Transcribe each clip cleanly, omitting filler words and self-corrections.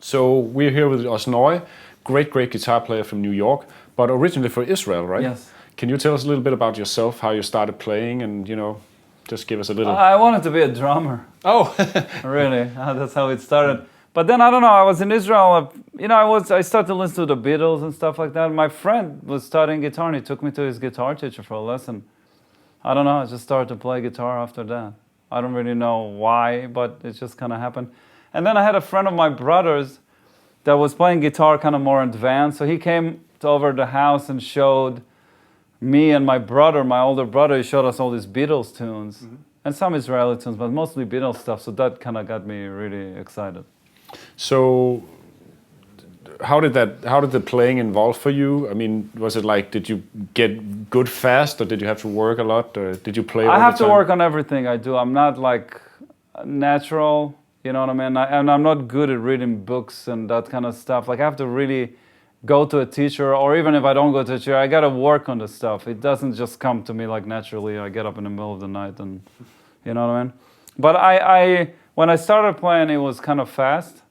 So we're here with Osnoy, great guitar player from New York, but originally for Israel, right? Yes. Can you tell us a little bit about yourself, how you started playing, and just give us a little. I wanted to be a drummer. Oh, really? That's how it started. But then I don't know. I was in Israel. I started to listen to the Beatles and stuff like that. My friend was studying guitar, and he took me to his guitar teacher for a lesson. I don't know. I just started to play guitar after that. I don't really know why, but it just kind of happened. And then I had a friend of my brother's that was playing guitar kind of more advanced. So he came over the house and showed me and my brother, my older brother, he showed us all these Beatles tunes and some Israeli tunes, but mostly Beatles stuff. So that kind of got me really excited. So how did the playing involve for you? I mean, was it like, did you get good fast, or did you have to work a lot, or did you play all the time? I have to work on everything I do. I'm not like natural, you know what I mean? And I'm not good at reading books and that kind of stuff. Like I have to really go to a teacher, or even if I don't go to a teacher, I got to work on the stuff. It doesn't just come to me like naturally. I get up in the middle of the night and, you know what I mean? But when I started playing, it was kind of fast.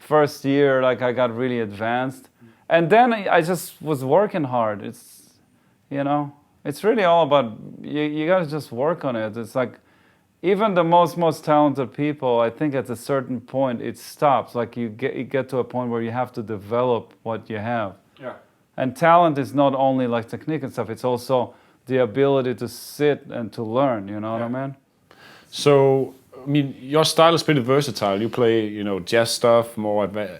First year, like I got really advanced. And then I just was working hard. It's really all about, you got to just work on it. It's like, even the most talented people, I think at a certain point it stops. Like you get to a point where you have to develop what you have. Yeah. And talent is not only like technique and stuff, it's also the ability to sit and to learn, you know what I mean? So, I mean, your style is pretty versatile. You play, jazz stuff, more, I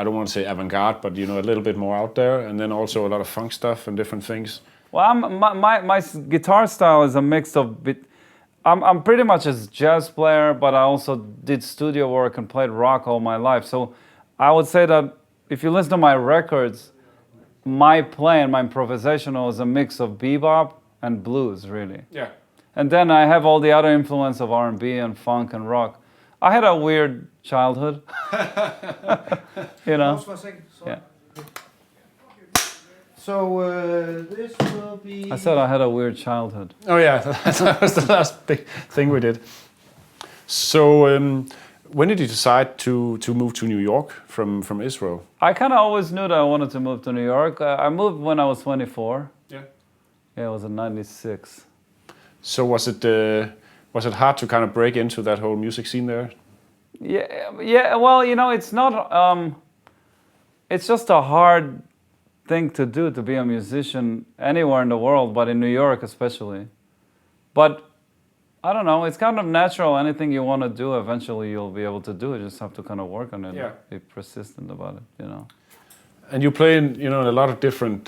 don't want to say avant-garde, but, a little bit more out there. And then also a lot of funk stuff and different things. Well, my guitar style is a mix of... I'm pretty much a jazz player, but I also did studio work and played rock all my life. So I would say that if you listen to my records, my playing, my improvisational is a mix of bebop and blues, really. Yeah. And then I have all the other influence of R&B and funk and rock. I had a weird childhood. Pause for a second. Sorry. Yeah. So this will be... I said I had a weird childhood. Oh yeah, that was the last big thing we did. So when did you decide to move to New York from Israel? I kind of always knew that I wanted to move to New York. I moved when I was 24. Yeah. Yeah, it was in '96. So was it hard to kind of break into that whole music scene there? Yeah. Well, it's not. It's just a hard thing to do, to be a musician anywhere in the world, but in New York especially. But I don't know, it's kind of natural. Anything you want to do, eventually you'll be able to do it. You just have to kind of work on it. Yeah. Be persistent about it, And you play in a lot of different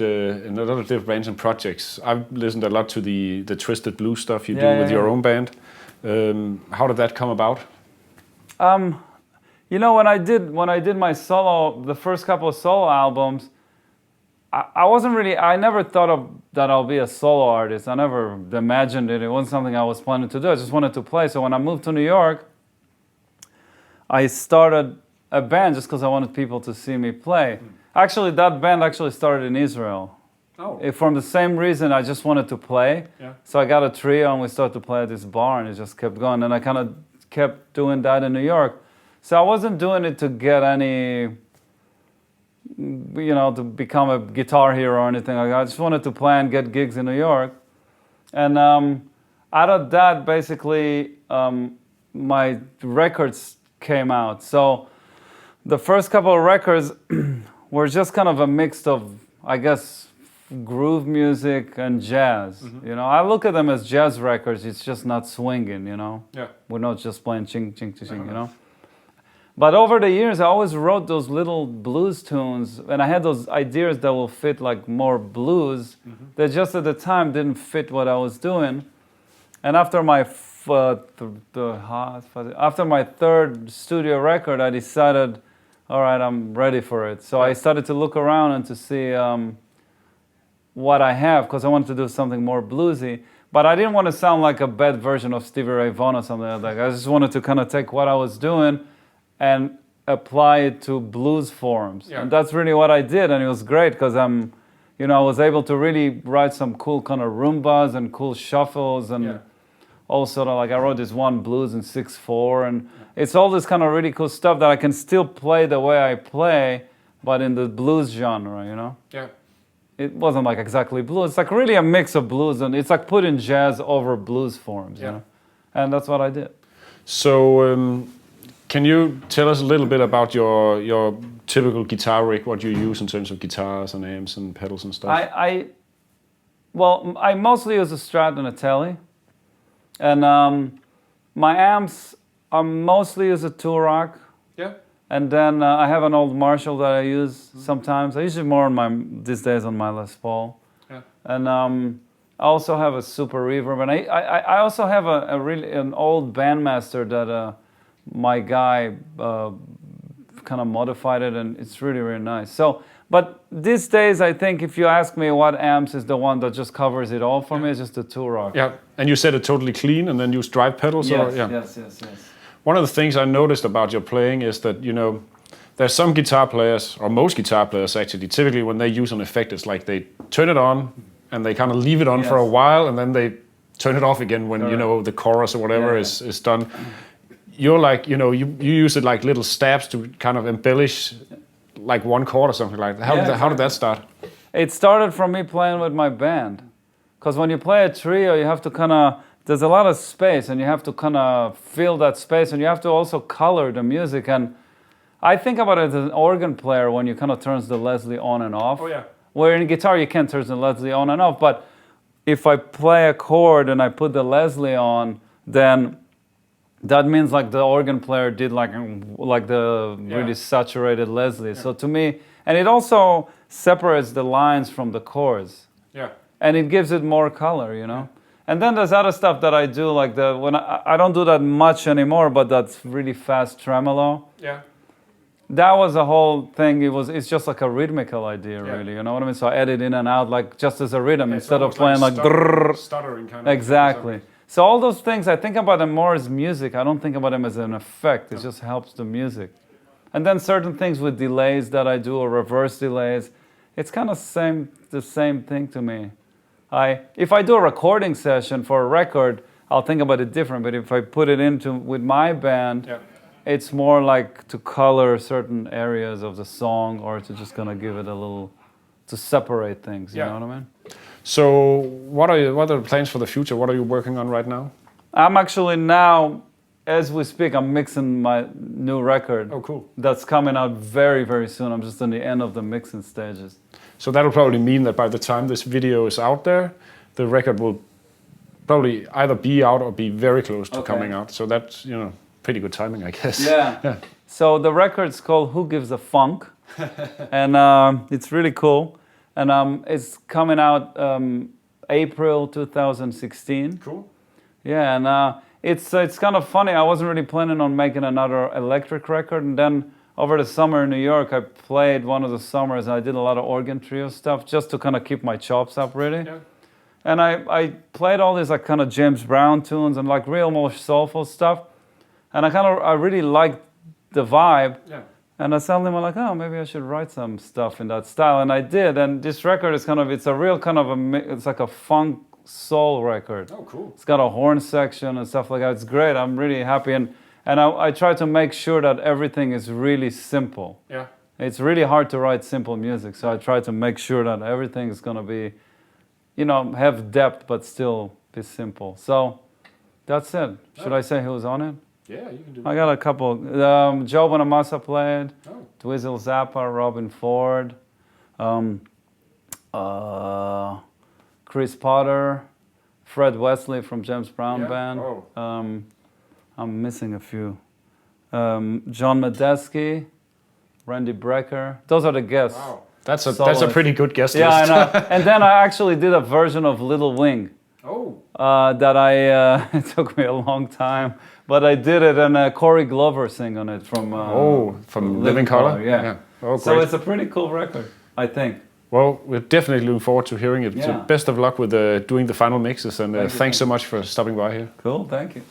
bands and projects. I've listened a lot to the Twisted Blue stuff you do with your own band. How did that come about? When I did my solo, the first couple of solo albums, I never thought that I'll be a solo artist. I never imagined it. It wasn't something I was planning to do. I just wanted to play. So when I moved to New York, I started a band just because I wanted people to see me play. Actually, that band started in Israel. Oh. From the same reason, I just wanted to play. Yeah. So I got a trio and we started to play at this bar, and it just kept going. And I kind of kept doing that in New York. So I wasn't doing it to get any... to become a guitar hero or anything like that. I just wanted to play and get gigs in New York. And out of that, basically, my records came out. So the first couple of records were just kind of a mix of, I guess, groove music and jazz. I look at them as jazz records. It's just not swinging, Yeah. We're not just playing ching, ching, ching, ching, But over the years, I always wrote those little blues tunes, and I had those ideas that will fit like more blues that just at the time didn't fit what I was doing. And after my third studio record, I decided, all right, I'm ready for it. So I started to look around and to see what I have, because I wanted to do something more bluesy. But I didn't want to sound like a bad version of Stevie Ray Vaughan or something like that. I just wanted to kind of take what I was doing and apply it to blues forms. Yeah. And that's really what I did, and it was great because I was able to really write some cool kind of rumbas and cool shuffles and all sort of like I wrote this one blues in 6/4, and it's all this kind of really cool stuff that I can still play the way I play, but in the blues genre, you know. Yeah. It wasn't like exactly blues. It's like really a mix of blues, and it's like putting jazz over blues forms, you know. And that's what I did. So, can you tell us a little bit about your typical guitar rig? What you use in terms of guitars and amps and pedals and stuff? I mostly use a Strat and a Tele, and my amps I mostly use a Turok. Yeah. And then I have an old Marshall that I use sometimes. I use it more these days on my Les Paul. Yeah. And I also have a Super Reverb, and I also have an old Bandmaster that my guy kind of modified it, and it's really, really nice. So, but these days, I think if you ask me what amps is the one that just covers it all for me, it's just the Turok. Yeah, and you said it totally clean, and then use drive pedals? Yes, or, yeah. yes. One of the things I noticed about your playing is that, you know, there's some guitar players, or most guitar players actually, typically when they use an effect, it's like they turn it on and they kind of leave it on for a while, and then they turn it off again when, you know, the chorus or whatever is done. You're like, you know, you use it like little stabs to kind of embellish like one chord or something like that. How did that start? It started from me playing with my band. Because when you play a trio, you have to kind of, there's a lot of space, and you have to kind of fill that space, and you have to also color the music. And I think about it as an organ player when you kind of turns the Leslie on and off. Oh, yeah. Where in guitar, you can't turn the Leslie on and off. But if I play a chord and I put the Leslie on, then that means like the organ player did like the really saturated Leslie. Yeah. So to me, and it also separates the lines from the chords. Yeah. And it gives it more color, you know. Yeah. And then there's other stuff that I do, like when I don't do that much anymore, but that's really fast tremolo. Yeah. That was a whole thing. It's just like a rhythmical idea, really. You know what I mean? So I edit in and out like just as a rhythm instead of playing like stuttering kind of. Exactly. So all those things, I think about them more as music. I don't think about them as an effect. It just helps the music. And then certain things with delays that I do, or reverse delays, it's kind of the same thing to me. If I do a recording session for a record, I'll think about it different. But if I put it with my band, it's more like to color certain areas of the song, or to just kind of give it a little, to separate things. You know what I mean? So what are the plans for the future? What are you working on right now? I'm actually now, as we speak, I'm mixing my new record. Oh, cool. That's coming out very, very soon. I'm just in the end of the mixing stages. So that'll probably mean that by the time this video is out there, the record will probably either be out or be very close to coming out. So that's, you know, pretty good timing, I guess. Yeah. So the record's called Who Gives a Funk? And it's really cool. And it's coming out April 2016. Cool. Yeah, and it's kind of funny. I wasn't really planning on making another electric record, and then over the summer in New York, I played one of the summers, and I did a lot of organ trio stuff just to kind of keep my chops up, really. Yeah. And I played all these like kind of James Brown tunes and like real more soulful stuff, and I really liked the vibe. Yeah. And I suddenly went like, oh, maybe I should write some stuff in that style, and I did. And this record is it's a real kind of it's like a funk soul record. Oh, cool. It's got a horn section and stuff like that. It's great. I'm really happy, and I try to make sure that everything is really simple. Yeah. It's really hard to write simple music, so I try to make sure that everything is gonna be, you know, have depth but still be simple. So that's it. Should I say who's on it? Yeah, you can do I got a couple. Joe Bonamassa played. Oh. Dweezil Zappa, Robin Ford, Chris Potter, Fred Wesley from James Brown Band. Oh. I'm missing a few. John Medeski, Randy Brecker. Those are the guests. Wow. That's a pretty good guest list. Yeah, I know. And then I actually did a version of Little Wing. Oh. That it took me a long time, but I did it, and Corey Glover sang on it from Living Colour. Yeah. Oh, so it's a pretty cool record, I think. Well, we're definitely looking forward to hearing it. Yeah. So best of luck with doing the final mixes, and thanks so much for stopping by here. Cool, thank you.